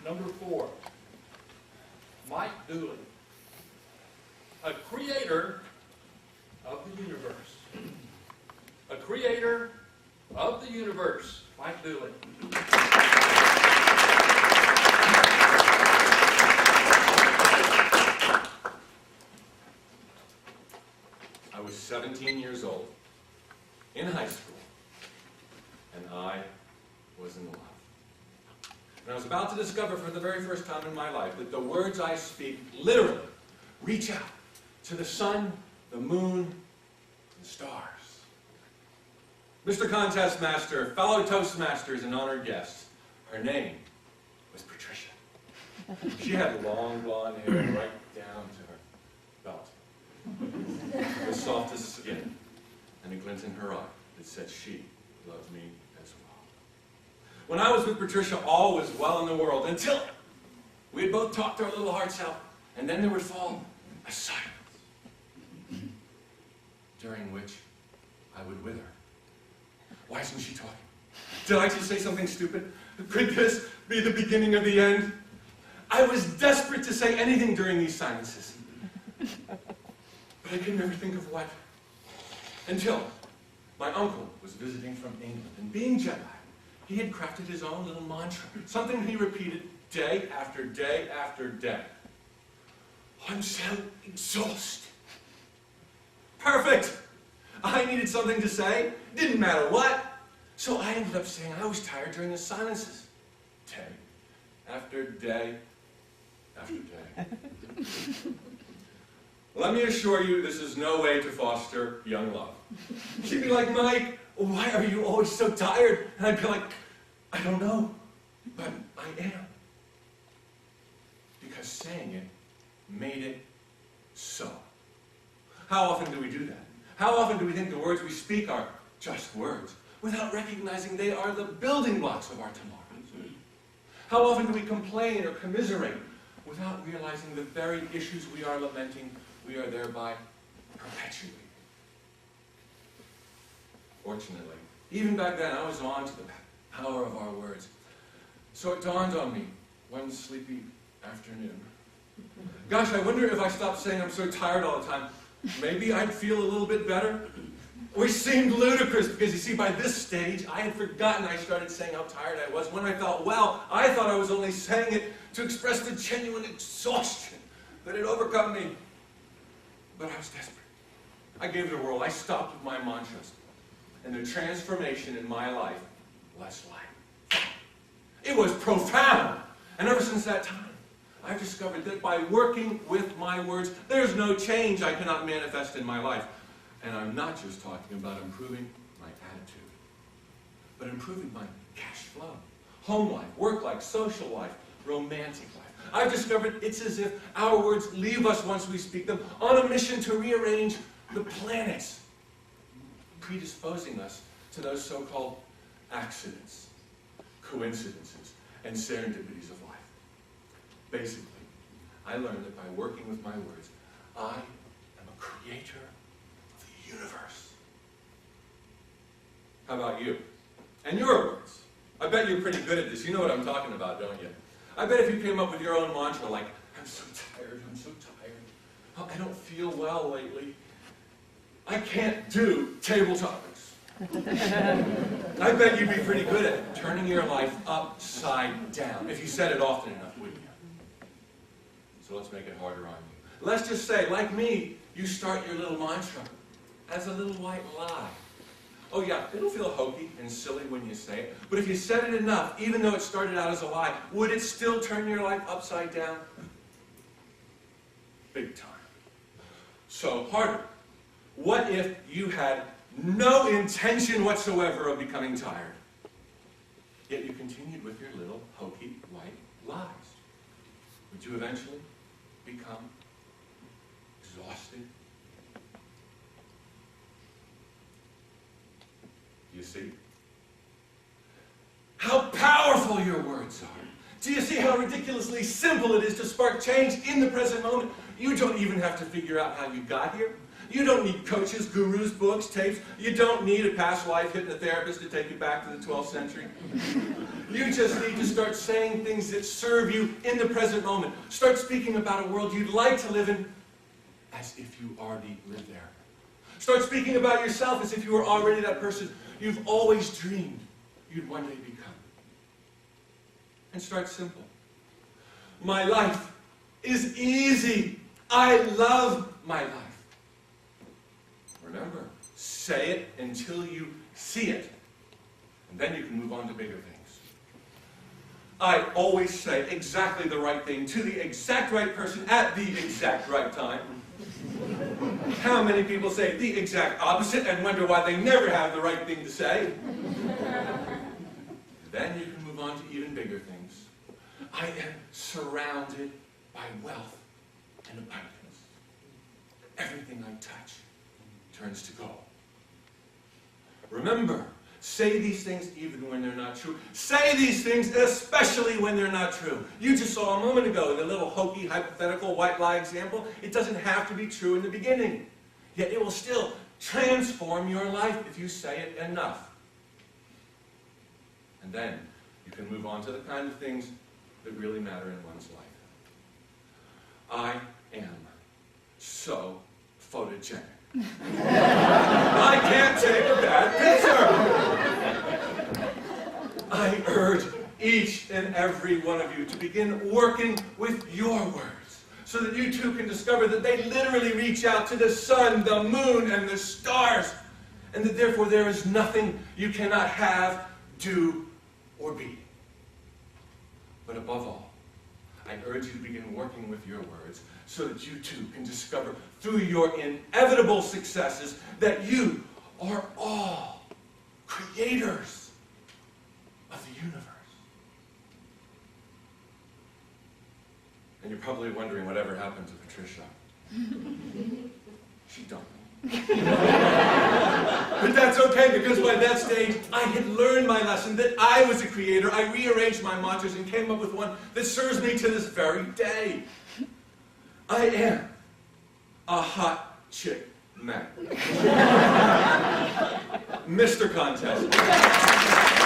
number 4. Mike Dooley, a creator of the universe. A creator of the universe, Mike Dooley. I was 17 years old, in high school, and I was in love. And I was about to discover for the very first time in my life that the words I speak literally reach out to the sun, the moon, and the stars. Mr. Contest Master, fellow Toastmasters, and honored guests, her name was Patricia. She had long blonde hair right down to her belt. The softest skin, and a glint in her eye that said she loved me as well. When I was with Patricia, all was well in the world, until we had both talked our little hearts out, and then there would fall a silence, during which I would wither. Why isn't she talking? Did I just say something stupid? Could this be the beginning of the end? I was desperate to say anything during these silences, but I could never think of what. Until my uncle was visiting from England, and being jet-lagged, he had crafted his own little mantra, something he repeated day after day after day. I'm so exhausted. Perfect! I needed something to say, didn't matter what. So I ended up saying I was tired during the silences. Day after day after day. Let me assure you, this is no way to foster young love. She'd be like, Mike, why are you always so tired? And I'd be like, I don't know, but I am. Because saying it made it so. How often do we do that? How often do we think the words we speak are just words, without recognizing they are the building blocks of our tomorrows? How often do we complain or commiserate, without realizing the very issues we are lamenting, we are thereby perpetuating? Fortunately, even back then, I was on to the power of our words. So it dawned on me one sleepy afternoon. Gosh, I wonder if I stopped saying I'm so tired all the time, maybe I'd feel a little bit better? Which seemed ludicrous, because you see, by this stage, I had forgotten I started saying how tired I was. When I felt well, I thought I was only saying it to express the genuine exhaustion that had overcome me. But I was desperate. I gave it a whirl. I stopped with my mantras. And the transformation in my life was like, it was profound. And ever since that time, I've discovered that by working with my words, there's no change I cannot manifest in my life. And I'm not just talking about improving my attitude, but improving my cash flow, home life, work life, social life, romantic life. I've discovered it's as if our words leave us once we speak them on a mission to rearrange the planets, predisposing us to those so-called accidents, coincidences, and serendipities of life. Basically, I learned that by working with my words, I am a creator of the universe. How about you? And your words? I bet you're pretty good at this. You know what I'm talking about, don't you? I bet if you came up with your own mantra like, I'm so tired, I'm so tired. Oh, I don't feel well lately. I can't do table topics. I bet you'd be pretty good at turning your life upside down if you said it often enough, wouldn't you? So let's make it harder on you. Let's just say, like me, you start your little mantra as a little white lie. Oh yeah, it'll feel hokey and silly when you say it, but if you said it enough, even though it started out as a lie, would it still turn your life upside down? Big time. So, harder. What if you had no intention whatsoever of becoming tired, yet you continued with your little hokey white lies? Would you eventually become exhausted? Do you see? How powerful your words are. Do you see how ridiculously simple it is to spark change in the present moment? You don't even have to figure out how you got here. You don't need coaches, gurus, books, tapes. You don't need a past life hypnotherapist to take you back to the 12th century. You just need to start saying things that serve you in the present moment. Start speaking about a world you'd like to live in as if you already live there. Start speaking about yourself as if you were already that person you've always dreamed you'd one day become. And start simple. My life is easy. I love my life. Remember, say it until you see it. And then you can move on to bigger things. I always say exactly the right thing to the exact right person at the exact right time. How many people say the exact opposite and wonder why they never have the right thing to say? Then you can move on to even bigger things. I am surrounded by wealth and abundance. Everything I touch turns to gold. Remember, say these things even when they're not true. Say these things especially when they're not true. You just saw a moment ago in the little hokey, hypothetical, white lie example, it doesn't have to be true in the beginning. Yet it will still transform your life if you say it enough. And then you can move on to the kind of things that really matter in one's life. I am so photogenic. I can't take a bad picture. I urge each and every one of you to begin working with your words so that you too can discover that they literally reach out to the sun, the moon, and the stars, and that therefore there is nothing you cannot have, do, or be. But above all, I urge you to begin working with your words so that you too can discover through your inevitable successes that you are all creators of the universe. And you're probably wondering whatever happened to Patricia. She died. But that's okay, because by that stage, I had learned my lesson that I was a creator. I rearranged my mantras and came up with one that serves me to this very day. I am a hot chick man. Mr. Contest.